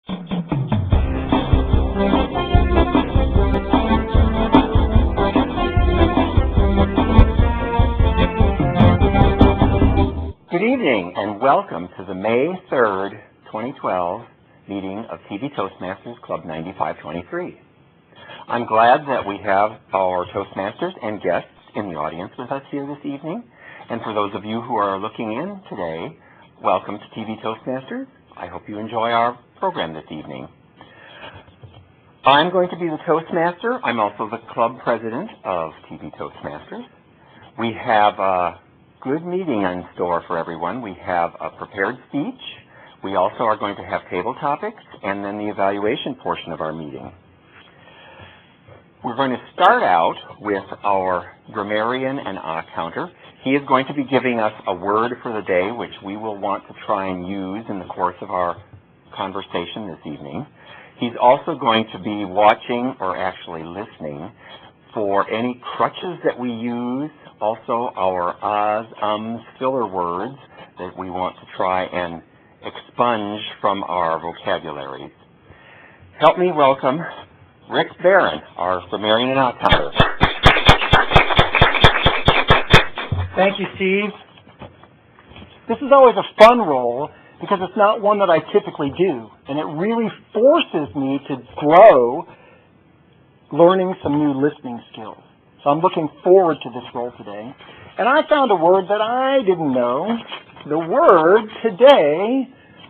Good evening and welcome to the May 3rd, 2012 meeting of TV Toastmasters Club 9523. I'm glad that we have our Toastmasters and guests in the audience with us here this evening. And for those of you who are looking in today, welcome to TV Toastmasters. I hope you enjoy our program this evening. I'm going to be the Toastmaster. I'm also the club president of TV Toastmasters. We have a good meeting in store for everyone. We have a prepared speech. We also are going to have table topics and then the evaluation portion of our meeting. We're going to start out with our grammarian and counter. He is going to be giving us a word for the day, which we will want to try and use in the course of our conversation this evening. He's also going to be watching, or actually listening, for any crutches that we use, also our ahs, ums, filler words that we want to try and expunge from our vocabularies. Help me welcome Rick Barron, our grammarian and counter. Thank you, Steve. This is always a fun role because it's not one that I typically do, and it really forces me to grow learning some new listening skills. So I'm looking forward to this role today. And I found a word that I didn't know. The word today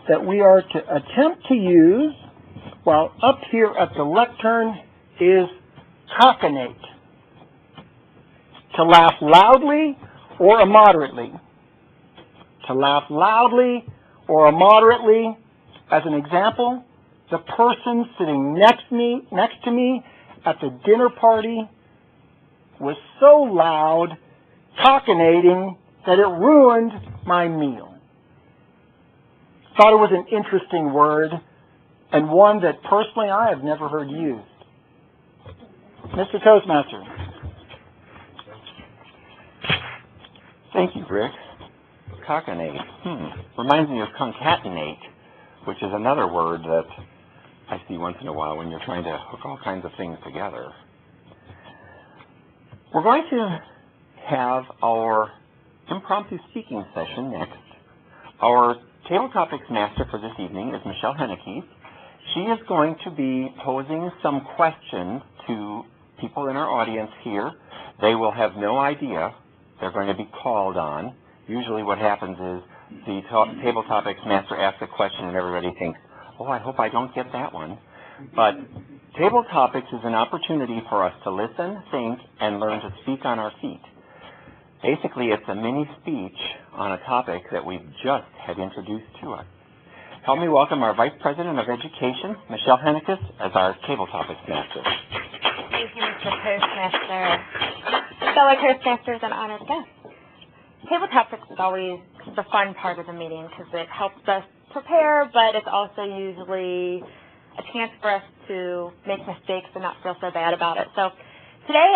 that we are to attempt to use while up here at the lectern is cockinate. To laugh loudly or immoderately. To laugh loudly or immoderately. As an example, the person sitting next to me at the dinner party was so loud, cockinating, that it ruined my meal. Thought it was an interesting word, and one that personally I have never heard used. Mr. Toastmaster. Thank you, Rick. Cockinate. Reminds me of concatenate, which is another word that I see once in a while when you're trying to hook all kinds of things together. We're going to have our impromptu speaking session next. Our Tabletopics master for this evening is Michelle Hennekes. She is going to be posing some questions to people in our audience here. They will have no idea they're going to be called on. Usually what happens is the Tabletopics master asks a question and everybody thinks, oh, I hope I don't get that one. But Tabletopics is an opportunity for us to listen, think, and learn to speak on our feet. Basically, it's a mini speech on a topic that we've just had introduced to us. Help me welcome our Vice President of Education, Michelle Hennekes, as our Tabletopics master. Thank you, Mr. Toastmaster. Fellow Toastmasters and honored guests. Tabletopics is always the fun part of the meeting because it helps us prepare, but it's also usually a chance for us to make mistakes and not feel so bad about it. So today,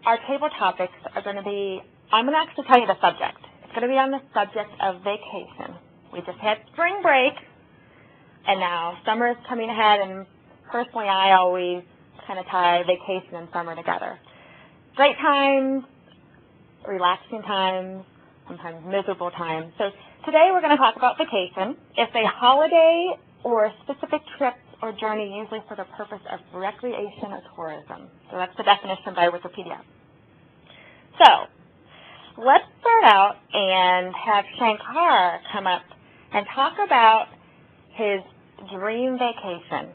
our table topics are going to be, I'm going to actually tell you the subject. It's going to be on the subject of vacation. We just had spring break, and now summer is coming ahead, and personally, I always kind of tie vacation and summer together. Great times, relaxing times, sometimes miserable times. So today we're going to talk about vacation. It's a holiday or a specific trip or journey usually for the purpose of recreation or tourism. So that's the definition by Wikipedia. So let's start out and have Shankar come up and talk about his dream vacation.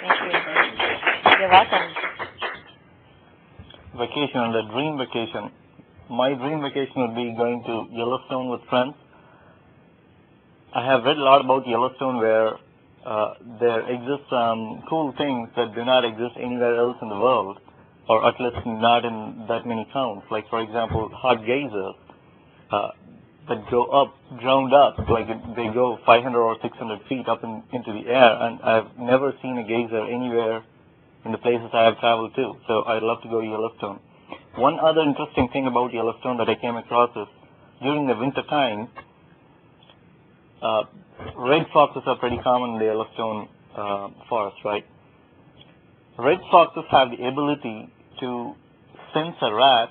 Thank you. You're welcome. Vacation and a dream vacation. My dream vacation would be going to Yellowstone with friends. I have read a lot about Yellowstone where there exist some cool things that do not exist anywhere else in the world, or at least not in that many towns. Like, for example, hot geysers that go up, ground up, like they go 500 or 600 feet up into the air, and I've never seen a geyser anywhere in the places I have traveled to. So I'd love to go to Yellowstone. One other interesting thing about Yellowstone that I came across is during the winter time, red foxes are pretty common in the Yellowstone forest, right? Red foxes have the ability to sense a rat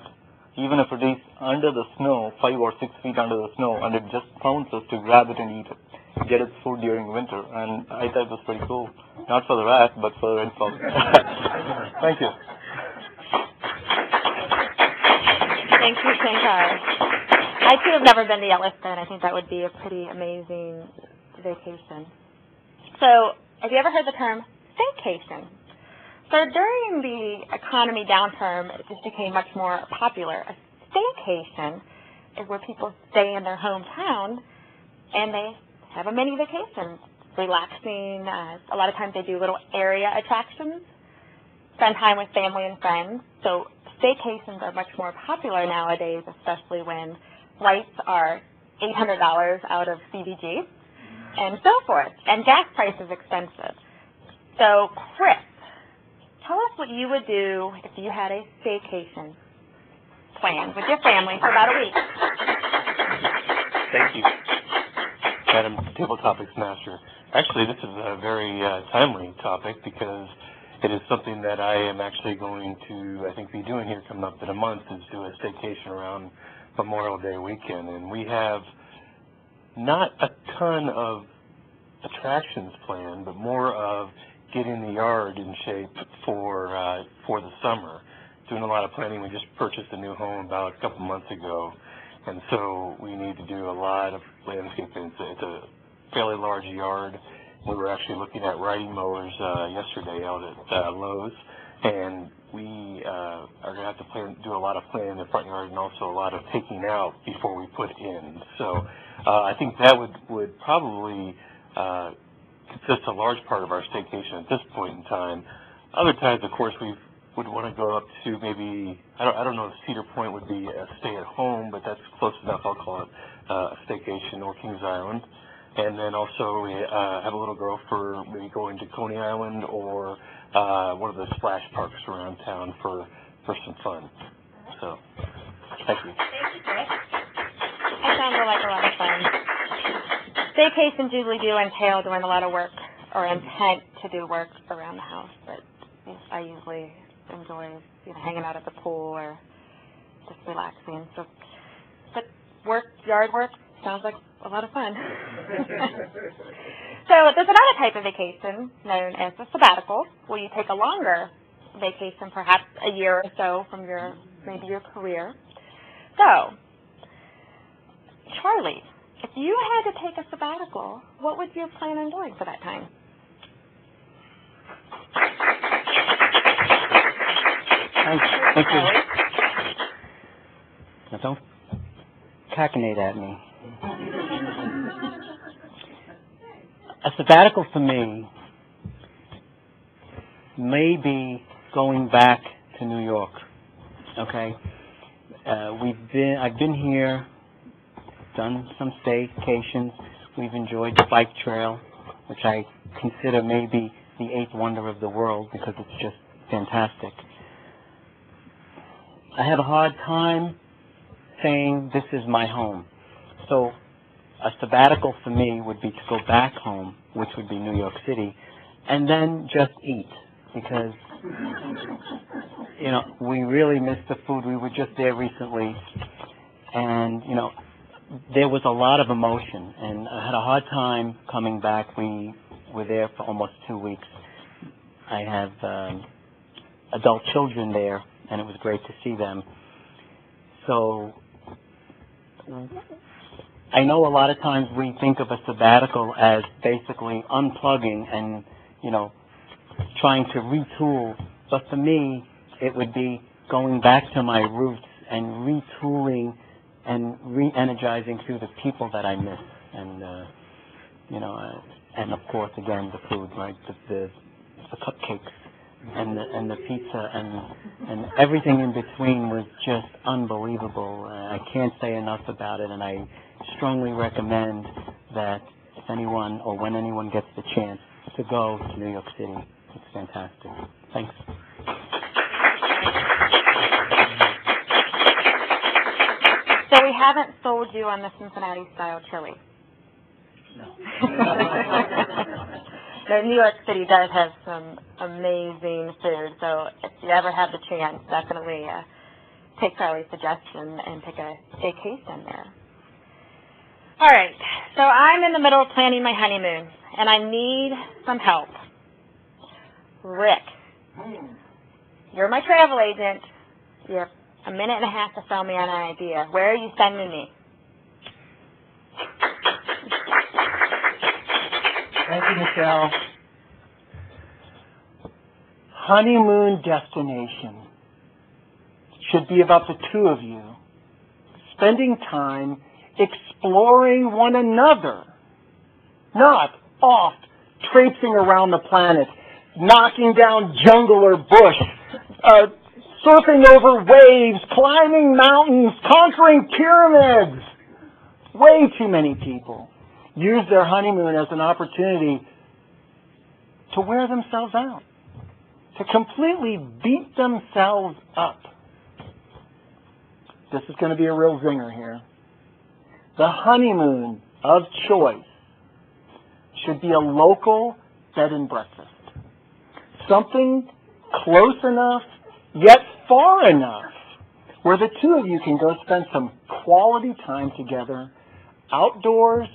even if it is under the snow, 5 or 6 feet under the snow, and it just pounces to grab it and eat it, get its food during winter. And I thought it was pretty cool. Not for the rat, but for the red fox. Thank you. Thank you, Shankar. I too have never been to Yellowstone. I think that would be a pretty amazing vacation. So, have you ever heard the term staycation? So during the economy downturn, it just became much more popular. A staycation is where people stay in their hometown and they have a mini vacation, relaxing. A lot of times they do little area attractions, spend time with family and friends. So staycations are much more popular nowadays, especially when flights are $800 out of CBG and so forth, and gas price is expensive. So Chris, tell us what you would do if you had a staycation planned with your family for about a week. Thank you, Madam Tabletopics Master. Actually, this is a very timely topic because it is something that I am actually going to, I think, be doing here coming up in a month, is do a staycation around Memorial Day weekend. And we have not a ton of attractions planned, but more of getting the yard in shape for the summer. Doing a lot of planning. We just purchased a new home about a couple months ago, and so we need to do a lot of landscaping. It's a fairly large yard. We were actually looking at riding mowers yesterday out at Lowe's, and we are going to have to do a lot of planning in the front yard and also a lot of taking out before we put in. So I think that would probably consist a large part of our staycation at this point in time. Other times, of course, we would want to go up to maybe, I don't know if Cedar Point would be a stay at home, but that's close enough. I'll call it a staycation, or Kings Island. And then also we have a little girl for maybe going to Coney Island or one of the splash parks around town for some fun. So, thank you. Thank you, Chris. That sounds like a lot of fun. Staycations usually do entail doing a lot of work or intent to do work around the house, but I usually enjoy hanging out at the pool or just relaxing. So, but yard work sounds like a lot of fun. So there's another type of vacation known as a sabbatical, where you take a longer vacation, perhaps a year or so from your career. So, Charlie, if you had to take a sabbatical, what would you plan on doing for that time? Thank you. Now don't cackle at me. A sabbatical for me may be going back to New York. Okay, I've been here, done some staycations. We've enjoyed the bike trail, which I consider maybe the 8th wonder of the world because it's just fantastic. I have a hard time saying this is my home. So a sabbatical for me would be to go back home, which would be New York City, and then just eat because, we really miss the food. We were just there recently, and, there was a lot of emotion, and I had a hard time coming back. We were there for almost 2 weeks. I have adult children there, and it was great to see them. So I know a lot of times we think of a sabbatical as basically unplugging and, trying to retool. But for me, it would be going back to my roots and retooling and re-energizing through the people that I miss. And, and of course, again, the food, right? The cupcakes and the pizza and everything in between was just unbelievable. I can't say enough about it, and I strongly recommend that if anyone or when anyone gets the chance to go to New York City, it's fantastic. Thanks. So we haven't sold you on the Cincinnati style chili. No, New York City does have some amazing food, so if you ever have the chance, definitely take Charlie's suggestion and take a staycation there. All right, so I'm in the middle of planning my honeymoon, and I need some help. Rick, you're my travel agent. You have a minute and a half to sell me on an idea. Where are you sending me? Thank you, Michelle. Honeymoon destination should be about the two of you spending time exploring one another, not off traipsing around the planet, knocking down jungle or bush, surfing over waves, climbing mountains, conquering pyramids. Way too many people use their honeymoon as an opportunity to wear themselves out, to completely beat themselves up. This is going to be a real zinger here. The honeymoon of choice should be a local bed and breakfast. Something close enough, yet far enough, where the two of you can go spend some quality time together, outdoors,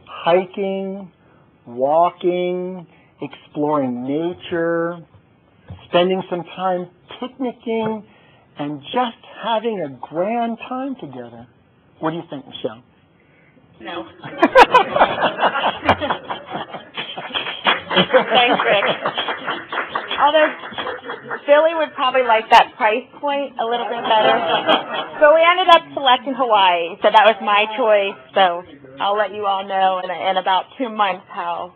hiking, walking, exploring nature, spending some time picnicking, and just having a grand time together. What do you think, Michelle? No. Thanks, Rick. Although Billy would probably like that price point a little bit better. So we ended up selecting Hawaii. So that was my choice. So I'll let you all know in about 2 months how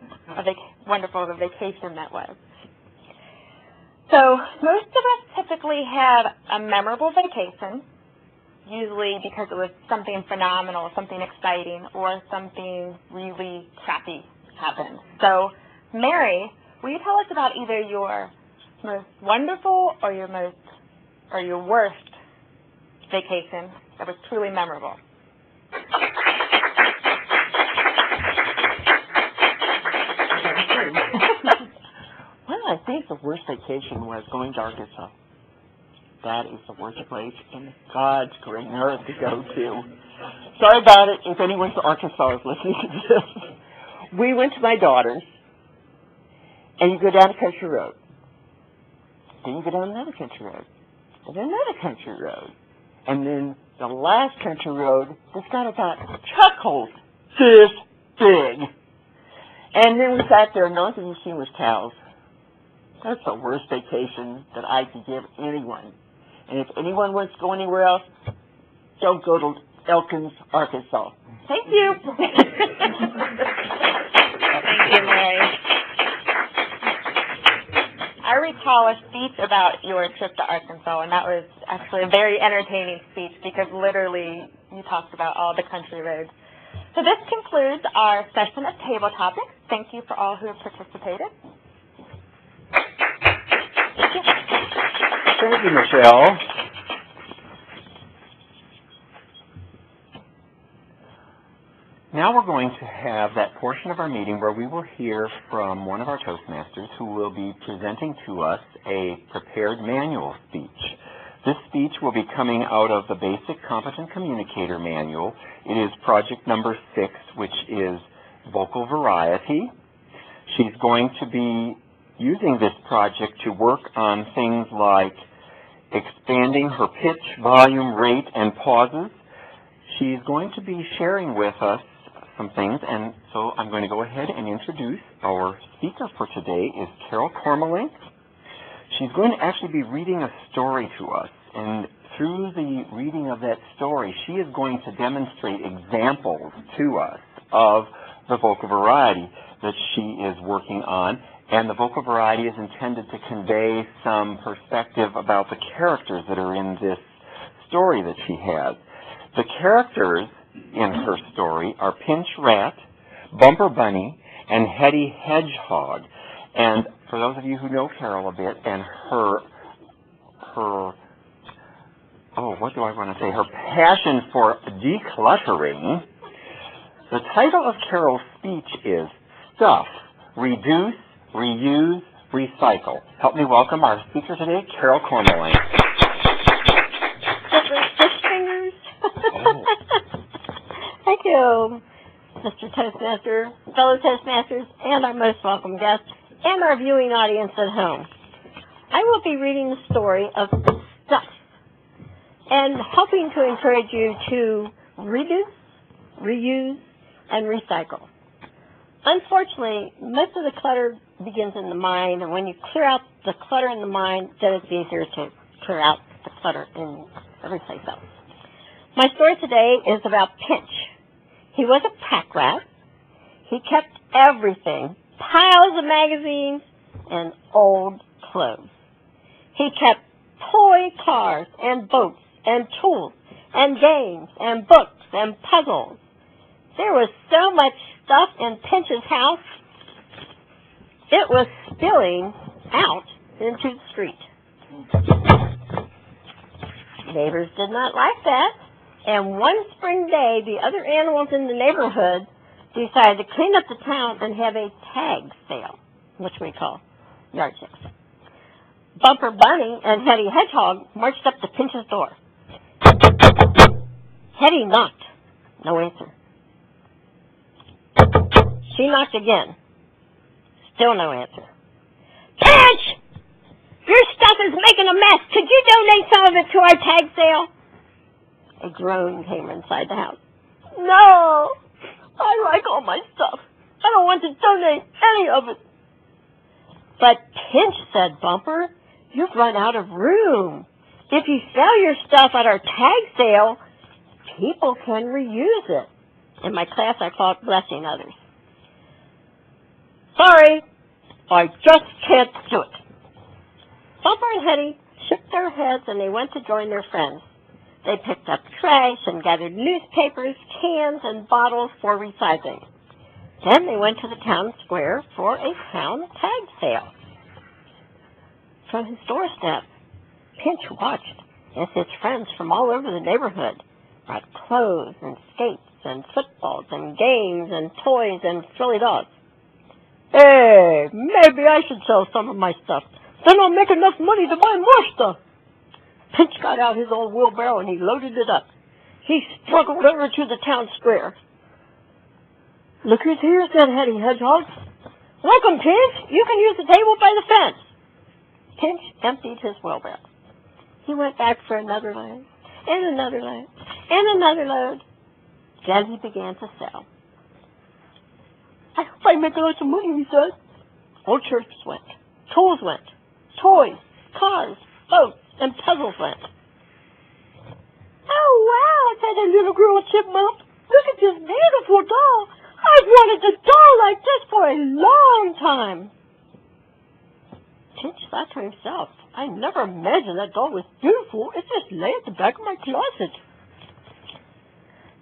wonderful of a vacation that was. So most of us typically have a memorable vacation, usually because it was something phenomenal, something exciting, or something really crappy happened. So Mary, will you tell us about either your most wonderful or your worst vacation that was truly memorable? Well, I think the worst vacation was going to Arkansas. That is the worst place in God's green earth to go to. Sorry about it if anyone from Arkansas is listening to this. We went to my daughter's, and you go down a country road. Then you go down another country road. And then another country road. And then the last country road that's got about chuckles this big. And then we sat there and the only thing you seen was cows. That's the worst vacation that I could give anyone. And if anyone wants to go anywhere else, don't go to Elkins, Arkansas. Thank you. Thank you, Mary. I recall a speech about your trip to Arkansas, and that was actually a very entertaining speech because literally you talked about all the country roads. So this concludes our session of Table Topics. Thank you for all who have participated. Thank you, Michelle. Now we're going to have that portion of our meeting where we will hear from one of our Toastmasters who will be presenting to us a prepared manual speech. This speech will be coming out of the Basic Competent Communicator Manual. It is project number 6, which is vocal variety. She's going to be using this project to work on things like expanding her pitch, volume, rate, and pauses. She's going to be sharing with us some things, and so I'm going to go ahead and introduce our speaker for today is Carol Kormelink. She's going to actually be reading a story to us, and through the reading of that story, she is going to demonstrate examples to us of the vocal variety that she is working on, and the vocal variety is intended to convey some perspective about the characters that are in this story that she has. The characters in her story are Pinch Rat, Bumper Bunny, and Hetty Hedgehog. And for those of you who know Carol a bit and her passion for decluttering, The title of Carol's speech is Stuff, Reduce, Reuse, Recycle. Help me welcome our speaker today, Carol Kormelink. Fish fingers. Thank you, Mr. Toastmaster, fellow Toastmasters, and our most welcome guests, and our viewing audience at home. I will be reading the story of Stuff and helping to encourage you to reduce, reuse, and recycle. Unfortunately, most of the clutter begins in the mind, and when you clear out the clutter in the mind, then it's easier to clear out the clutter in every place else. My story today is about Pinch. He was a pack rat. He kept everything, piles of magazines and old clothes. He kept toy cars and boats and tools and games and books and puzzles. There was so much stuff in Pinch's house, it was spilling out into the street. Neighbors did not like that, and one spring day, the other animals in the neighborhood decided to clean up the town and have a tag sale, which we call yard sales. Bumper Bunny and Hetty Hedgehog marched up to Pinch's door. Hetty knocked. No answer. She knocked again. Still no answer. Pinch! Your stuff is making a mess. Could you donate some of it to our tag sale? A groan came inside the house. No! I like all my stuff. I don't want to donate any of it. But Pinch, said Bumper, you've run out of room. If you sell your stuff at our tag sale, people can reuse it. In my class, I call it blessing others. Sorry, I just can't do it. Bumper and Hetty shook their heads and they went to join their friends. They picked up trash and gathered newspapers, cans, and bottles for recycling. Then they went to the town square for a town tag sale. From his doorstep, Pinch watched as his friends from all over the neighborhood brought clothes and skates and footballs and games and toys and frilly dogs. Hey, maybe I should sell some of my stuff. Then I'll make enough money to buy more stuff. Pinch got out his old wheelbarrow and he loaded it up. He struggled over to the town square. Look who's here, said Hetty Hedgehog. Welcome, Pinch. You can use the table by the fence. Pinch emptied his wheelbarrow. He went back for another load, and another load, and another load. Then he began to sell. I hope I make lots of money, he said. Old shirts went. Tools went. Toys, cars, boats, and puzzles went. Oh, wow, said a little girl chipmunk. Look at this beautiful doll. I've wanted a doll like this for a long time. Pinch thought to himself, I never imagined that doll was beautiful. It just lay at the back of my closet.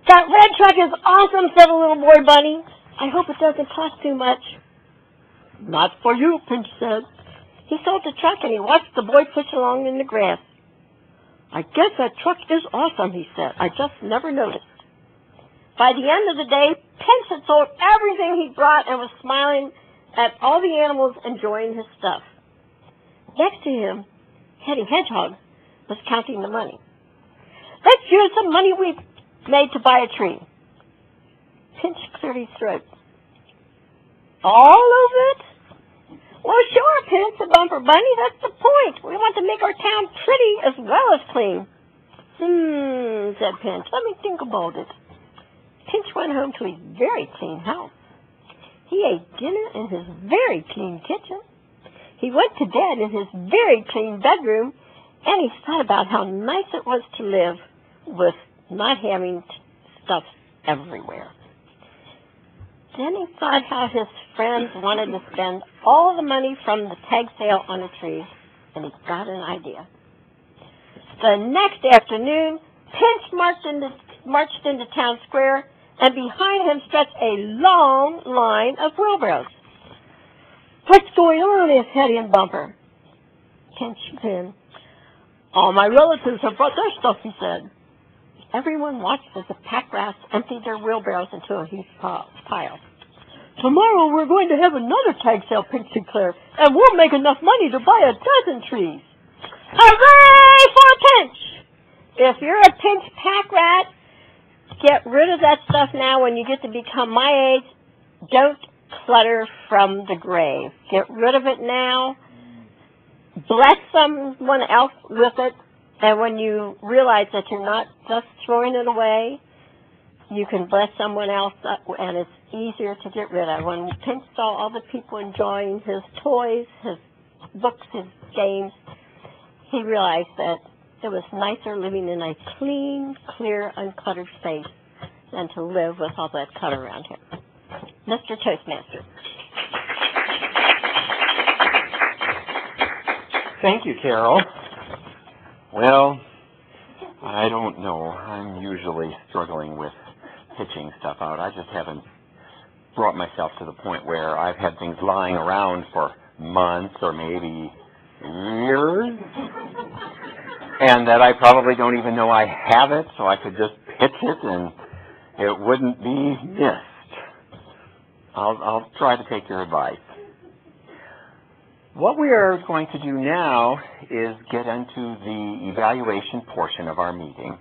That red truck is awesome, said a little boy bunny. I hope it doesn't cost too much. Not for you, Pinch said. He sold the truck and he watched the boy push along in the grass. I guess that truck is awesome, he said. I just never noticed. By the end of the day, Pinch had sold everything he brought and was smiling at all the animals enjoying his stuff. Next to him, Hetty Hedgehog was counting the money. Let's use some money we made to buy a tree. Pinch cleared his throat. All of it? Well, sure, Pinch, said Bumper Bunny. That's the point. We want to make our town pretty as well as clean. Said Pinch. Let me think about it. Pinch went home to his very clean house. He ate dinner in his very clean kitchen. He went to bed in his very clean bedroom, and he thought about how nice it was to live with not having stuff everywhere. Then he thought how his friends wanted to spend all the money from the tag sale on a tree, and he got an idea. The next afternoon, Pinch marched into town square, and behind him stretched a long line of wheelbarrows. What's going on? Asked Hetty and Bumper. Pinch grinned. All my relatives have brought their stuff, he said. Everyone watched as the pack rats emptied their wheelbarrows into a huge pile. Tomorrow we're going to have another tag sale, Pinch declared, and we'll make enough money to buy a dozen trees. Hooray for a Pinch! If you're a Pinch pack rat, get rid of that stuff now when you get to become my age. Don't clutter from the grave. Get rid of it now. Bless someone else with it. And when you realize that you're not just throwing it away, you can bless someone else, and it's easier to get rid of. When Pinch saw all the people enjoying his toys, his books, his games, he realized that it was nicer living in a clean, clear, uncluttered space than to live with all that clutter around him. Mr. Toastmaster. Thank you, Carol. Well, I don't know. I'm usually struggling with pitching stuff out. I just haven't brought myself to the point where I've had things lying around for months or maybe years, and that I probably don't even know I have it, so I could just pitch it and it wouldn't be missed. I'll try to take your advice. What we are going to do now is get into the evaluation portion of our meeting.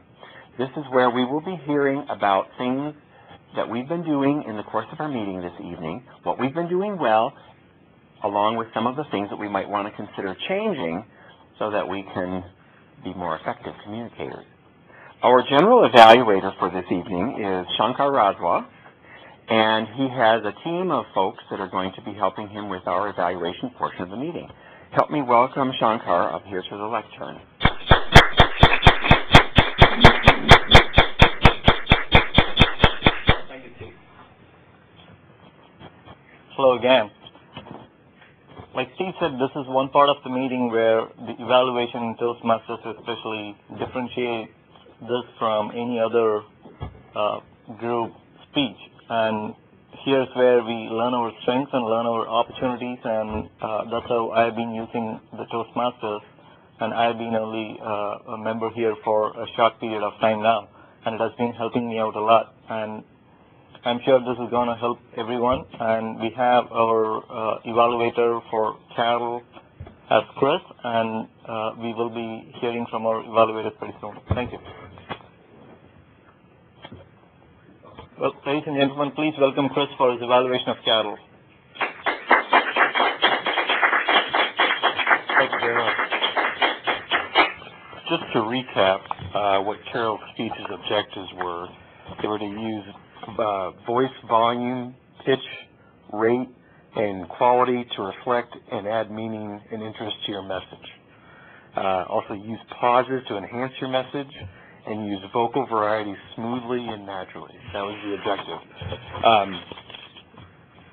This is where we will be hearing about things that we've been doing in the course of our meeting this evening, what we've been doing well, along with some of the things that we might want to consider changing so that we can be more effective communicators. Our general evaluator for this evening is Shankar Rajwa, and he has a team of folks that are going to be helping him with our evaluation portion of the meeting. Help me welcome Shankar up here to the lectern. Thank you, Steve. Hello again. Like Steve said, this is one part of the meeting where the evaluation in Toastmasters especially differentiates this from any other group speech. And here's where we learn our strengths and learn our opportunities, and that's how I've been using the Toastmasters. And I've been only a member here for a short period of time now, and it has been helping me out a lot. And I'm sure this is going to help everyone. And we have our evaluator for Carol as Chris, and we will be hearing from our evaluators pretty soon. Thank you. Well, ladies and gentlemen, please welcome Chris for his evaluation of Carol. Thank you very much. Just to recap what Carol's speech's objectives were, they were to use voice volume, pitch, rate, and quality to reflect and add meaning and interest to your message. Also use pauses to enhance your message, and use vocal variety smoothly and naturally. That was the objective.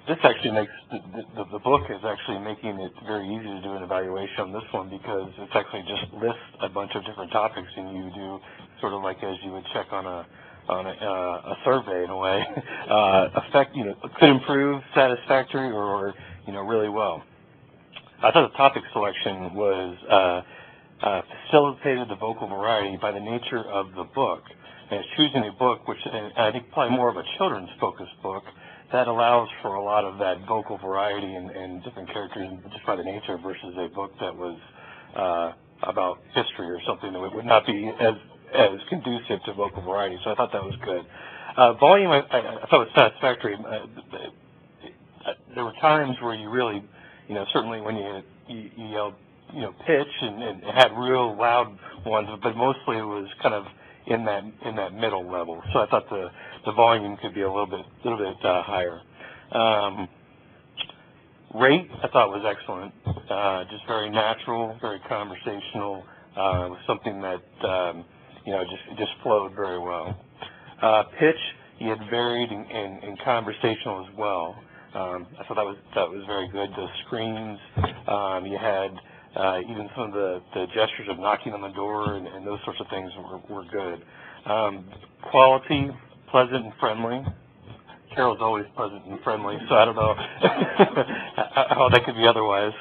This actually makes, the book is actually making it very easy to do an evaluation on this one, because it's actually just lists a bunch of different topics, and you do sort of like as you would check on a survey in a way. Could improve, satisfactory, or really well. I thought the topic selection was facilitated the vocal variety by the nature of the book. And it's choosing a book, which and I think probably more of a children's focused book, that allows for a lot of that vocal variety and different characters just by the nature, versus a book that was about history or something that would not be as conducive to vocal variety. So I thought that was good. Volume, I thought was satisfactory. There were times where you really, certainly when you yelled, pitch and had real loud ones, but mostly it was kind of in that middle level. So I thought the volume could be a little bit higher. Rate I thought was excellent, just very natural, very conversational. It was something that just flowed very well. Pitch, you had varied and conversational as well. I thought that was very good. The screams, you had even some of the gestures of knocking on the door and those sorts of things were good. Quality, pleasant and friendly. Carol's always pleasant and friendly, so I don't know how that could be otherwise.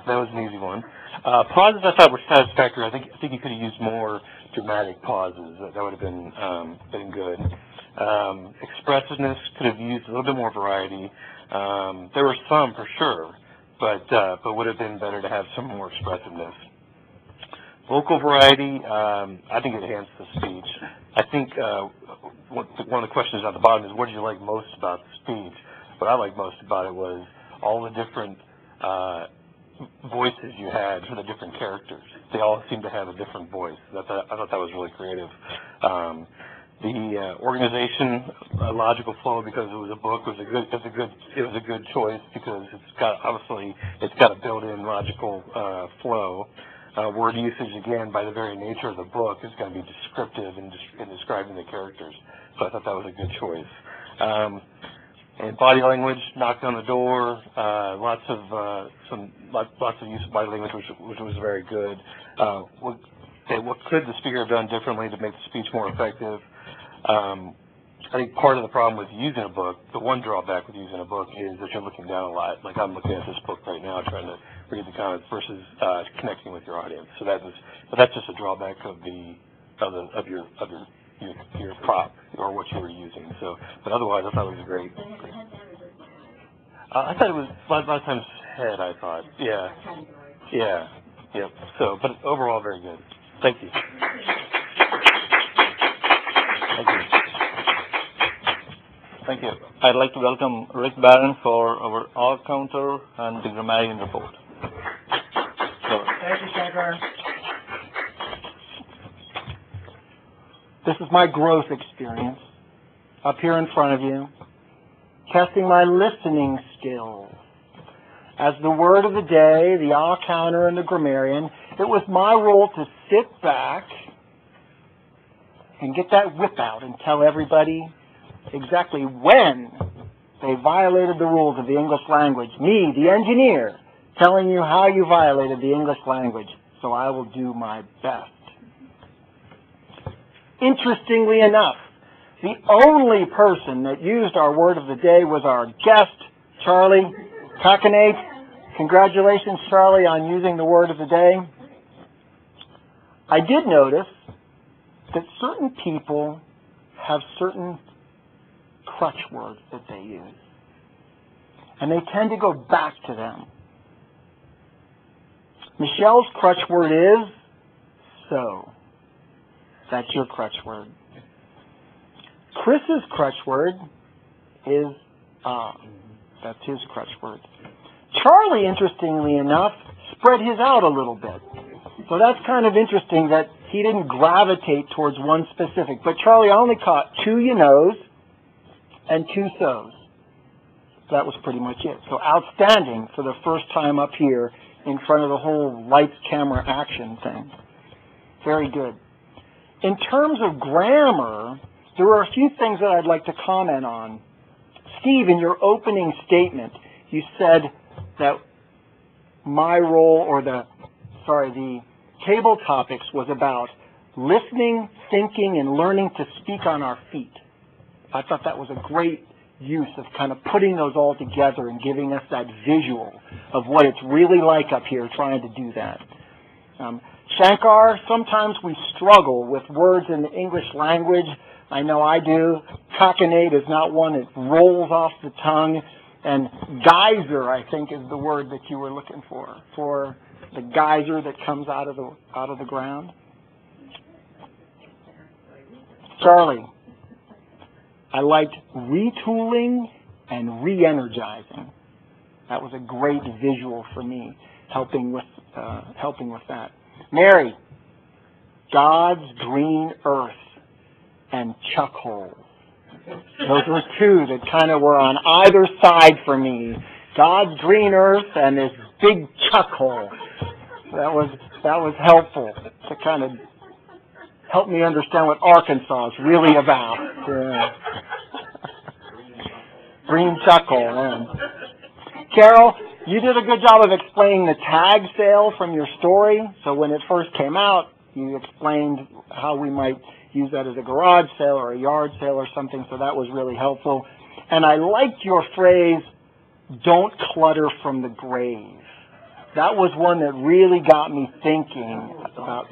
That was an easy one. Pauses I thought were satisfactory. I think you could have used more dramatic pauses. That would have been good. Expressiveness could have used a little bit more variety. There were some for sure, but would have been better to have some more expressiveness. Vocal variety, I think it enhanced the speech. I think one of the questions at the bottom is, what did you like most about the speech? What I liked most about it was all the different voices you had for the different characters. They all seemed to have a different voice. I thought that was really creative. The organization, logical flow, because it was a book, it was a good choice because it's got a built-in logical flow. Word usage, again, by the very nature of the book, is going to be descriptive in describing the characters. So I thought that was a good choice. And body language, knocked on the door, lots of use of body language, which was very good. What could the speaker have done differently to make the speech more effective? I think part of the problem with using a book, the one drawback with using a book is that you're looking down a lot. Like I'm looking at this book right now, trying to read the comments versus connecting with your audience. So that's just a drawback of your prop or what you were using. So, but otherwise, I thought it was great. I thought it was a lot of times head. I thought, yeah. So, but overall, very good. Thank you. Thank you. I'd like to welcome Rick Barron for our all counter and the grammarian report. Thank you, Shankar. This is my growth experience up here in front of you, testing my listening skills. As the word of the day, the all counter, and the grammarian, it was my role to sit back and get that whip out and tell everybody exactly when they violated the rules of the English language. Me, the engineer, telling you how you violated the English language. So I will do my best. Interestingly enough, the only person that used our word of the day was our guest, Charlie Coconate. Congratulations, Charlie, on using the word of the day. I did notice that certain people have certain crutch words that they use, and they tend to go back to them. Michelle's crutch word is so. That's your crutch word. Chris's crutch word is that's his crutch word. Charlie, interestingly enough, spread his out a little bit. So that's kind of interesting that he didn't gravitate towards one specific. But Charlie, I only caught 2 you knows and 2 so's. That was pretty much it. So outstanding for the first time up here in front of the whole lights, camera, action thing. Very good. In terms of grammar, there are a few things that I'd like to comment on. Steve, in your opening statement, you said that my role, or the table topics was about listening, thinking, and learning to speak on our feet. I thought that was a great use of kind of putting those all together and giving us that visual of what it's really like up here trying to do that. Shankar, sometimes we struggle with words in the English language. I know I do. Coconate is not one that rolls off the tongue. And geyser, I think, is the word that you were looking for the geyser that comes out of the ground. Charlie, I liked retooling and re-energizing. That was a great visual for me, helping with that. Mary, God's green earth and chuck holes. Those were 2 that kind of were on either side for me. God's green earth and this big chuck hole. That was helpful to kind of help me understand what Arkansas is really about. Yeah. Green chuck hole. Man. Carol, you did a good job of explaining the tag sale from your story. So when it first came out, you explained how we might use that as a garage sale or a yard sale or something, so that was really helpful. And I liked your phrase, don't clutter from the grave. That was one that really got me thinking about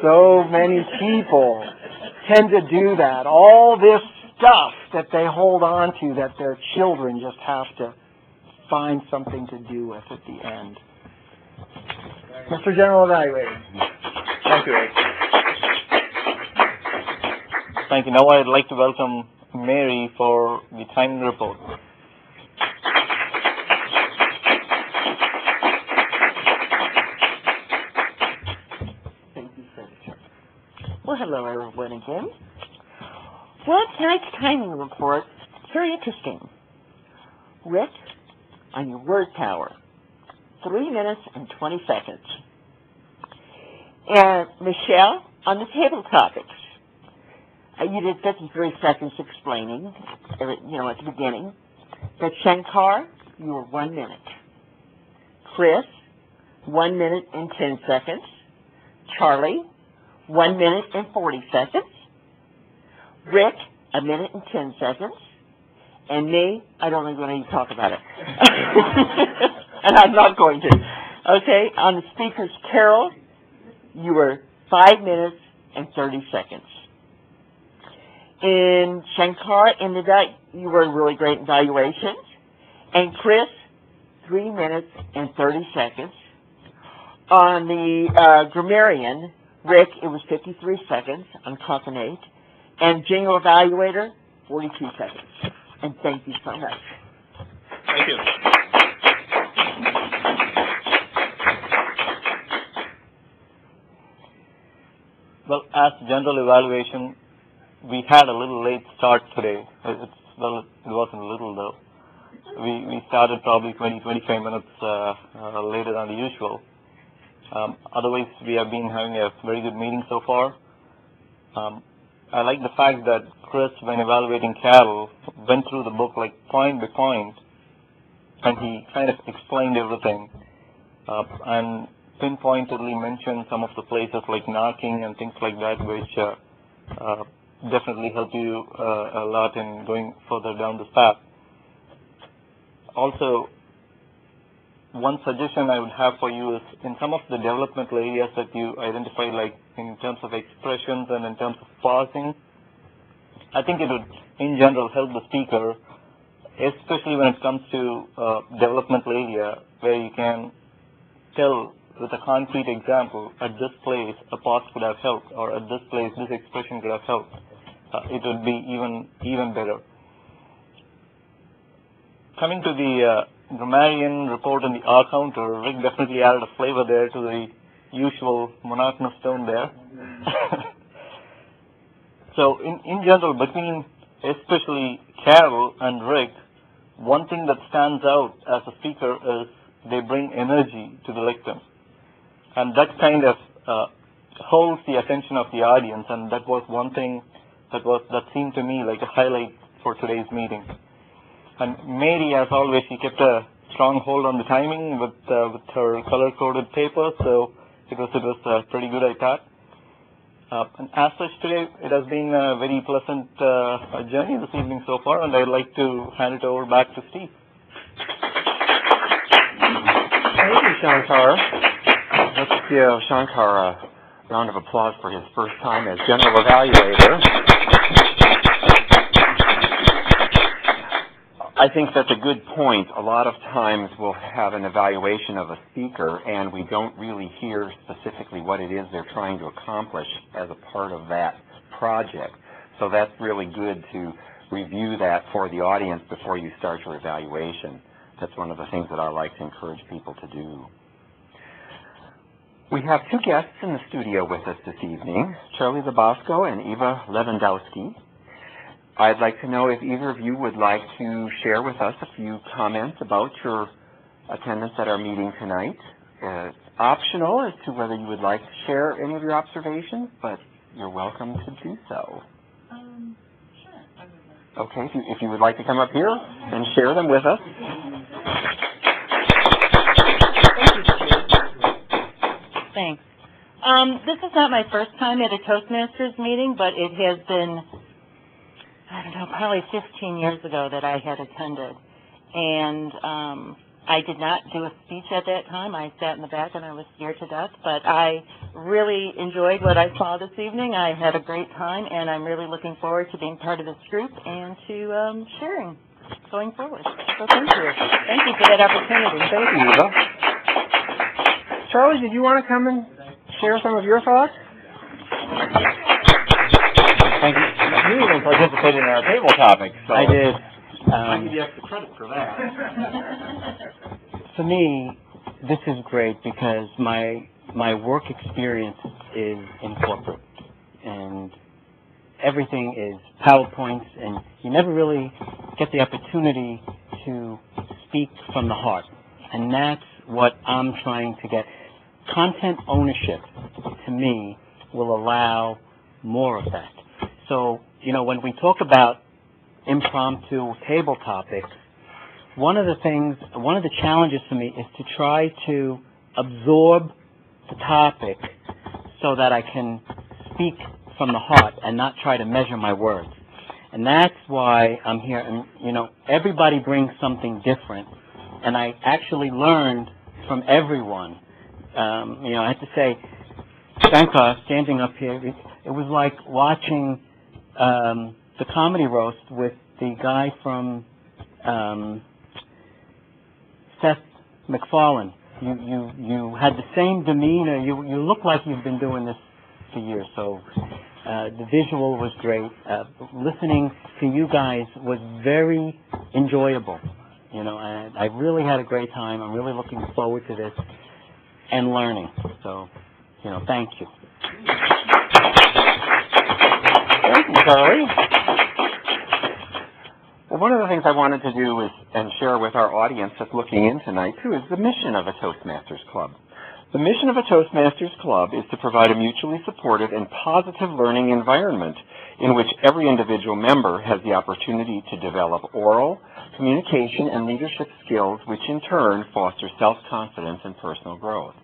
So many people tend to do that. All this stuff that they hold on to that their children just have to find something to do with at the end. Mr. General Evaluator. Thank you, Ed. Thank you. Now I'd like to welcome Mary for the timing report. Thank you, Senator. Well, hello, everyone, again. Well, tonight's timing report is very interesting. Rick, on your word power, 3 minutes and 20 seconds. And Michelle, on the table topics, you did 53 seconds explaining, at the beginning. But Shankar, you were 1 minute. Chris, 1 minute and 10 seconds. Charlie, 1 minute and 40 seconds. Rick, 1 minute and 10 seconds. And me, I don't even want to talk about it. And I'm not going to. Okay, on the speakers, Carol, you were 5 minutes and 30 seconds. In Shankar, you were really great in valuations. And Chris, 3 minutes and 30 seconds. On the grammarian, Rick, it was 53 seconds on Confinate. And Jingle Evaluator, 42 seconds. And thank you so much. Thank you. Well, as general evaluation, we had a little late start today. It wasn't a little though. We started probably 20-25 minutes later than the usual. Otherwise, we have been having a very good meeting so far. I like the fact that Chris, when evaluating Carol, went through the book like point by point, and he kind of explained everything, and pinpointedly mentioned some of the places like knocking and things like that, which definitely help you a lot in going further down this path. Also, one suggestion I would have for you is in some of the developmental areas that you identify, like in terms of expressions and in terms of pausing, I think it would, in general, help the speaker, especially when it comes to developmental area, where you can tell with a concrete example, at this place, a pause could have helped, or at this place, this expression could have helped. It would be even better. Coming to the grammarian report and the R counter, Rick definitely added a flavor there to the usual monotonous tone there. So in general, between especially Carol and Rick, one thing that stands out as a speaker is they bring energy to the lecture. And that kind of holds the attention of the audience, and that was one thing that seemed to me like a highlight for today's meeting. And Mary, as always, she kept a strong hold on the timing with her color-coded paper, so it was pretty good, I thought. And as such, today it has been a very pleasant journey this evening so far, and I'd like to hand it over back to Steve. Thank you, Shankar. Let's give Shankar a round of applause for his first time as General Evaluator. I think that's a good point. A lot of times we'll have an evaluation of a speaker and we don't really hear specifically what it is they're trying to accomplish as a part of that project. So that's really good to review that for the audience before you start your evaluation. That's one of the things that I like to encourage people to do. We have two guests in the studio with us this evening, Charlie Zabosco and Eva Lewandowski. I'd like to know if either of you would like to share with us a few comments about your attendance at our meeting tonight. It's optional as to whether you would like to share any of your observations, but you're welcome to do so. Sure. Okay, if you would like to come up here and share them with us. Thanks. This is not my first time at a Toastmasters meeting, but it has been, I don't know, probably 15 years ago that I had attended. And I did not do a speech at that time. I sat in the back and I was scared to death, but I really enjoyed what I saw this evening. I had a great time, and I'm really looking forward to being part of this group and to sharing going forward. So thank you. Thank you for that opportunity. Thank you, Eva. Charlie, did you want to come and share some of your thoughts? Thank you. You even participated in our table topics. So I did. I give you extra credit for that. For me, this is great because my work experience is in corporate, and everything is PowerPoints, and you never really get the opportunity to speak from the heart. And that's what I'm trying to get. Content ownership, to me, will allow more of that. So, when we talk about impromptu table topics, one of the challenges for me is to try to absorb the topic so that I can speak from the heart and not try to measure my words. And that's why I'm here. And, everybody brings something different. And I actually learned from everyone. I have to say, Shankar, standing up here, it was like watching the comedy roast with the guy from Seth MacFarlane. You had the same demeanor. You look like you've been doing this for years. So the visual was great. Listening to you guys was very enjoyable. I really had a great time. I'm really looking forward to this and learning. So, thank you. Thank you, Charlie. Well, one of the things I wanted to do and share with our audience that's looking in tonight, too, is the mission of a Toastmasters Club. The mission of a Toastmasters Club is to provide a mutually supportive and positive learning environment in which every individual member has the opportunity to develop oral, communication, and leadership skills, which in turn foster self-confidence and personal growth.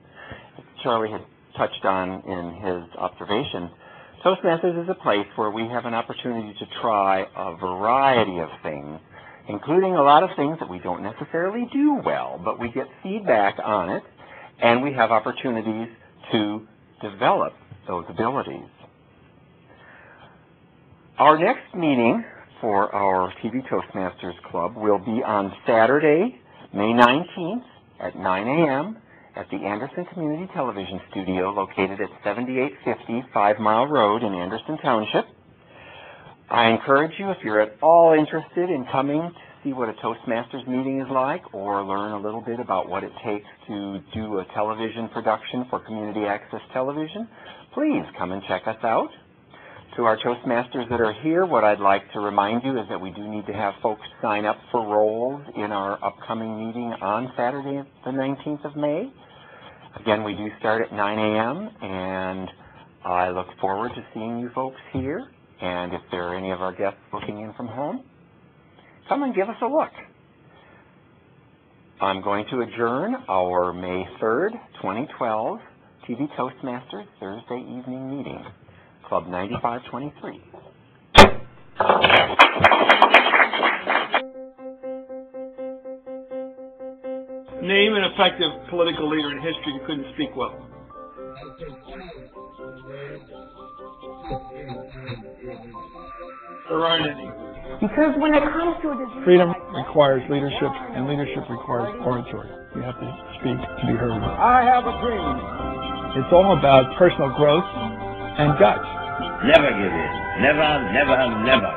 As Charlie had touched on in his observation, Toastmasters is a place where we have an opportunity to try a variety of things, including a lot of things that we don't necessarily do well, but we get feedback on it, and we have opportunities to develop those abilities. Our next meeting for our TV Toastmasters Club will be on Saturday, May 19th at 9 a.m. at the Anderson Community Television Studio located at 7850 5 Mile Road in Anderson Township. I encourage you, if you're at all interested in coming to see what a Toastmasters meeting is like or learn a little bit about what it takes to do a television production for community access television, please come and check us out. To our Toastmasters that are here, what I'd like to remind you is that we do need to have folks sign up for roles in our upcoming meeting on Saturday, the 19th of May. Again, we do start at 9 a.m., and I look forward to seeing you folks here. And if there are any of our guests looking in from home, come and give us a look. I'm going to adjourn our May 3rd, 2012 TV Toastmasters Thursday evening meeting. Club 9523. Name an effective political leader in history who couldn't speak well. There aren't any. Because when it comes to a disease, Freedom requires leadership, and leadership requires oratory. You have to speak to be heard. I have a dream. It's all about personal growth and guts. Never give in. Never, never, never.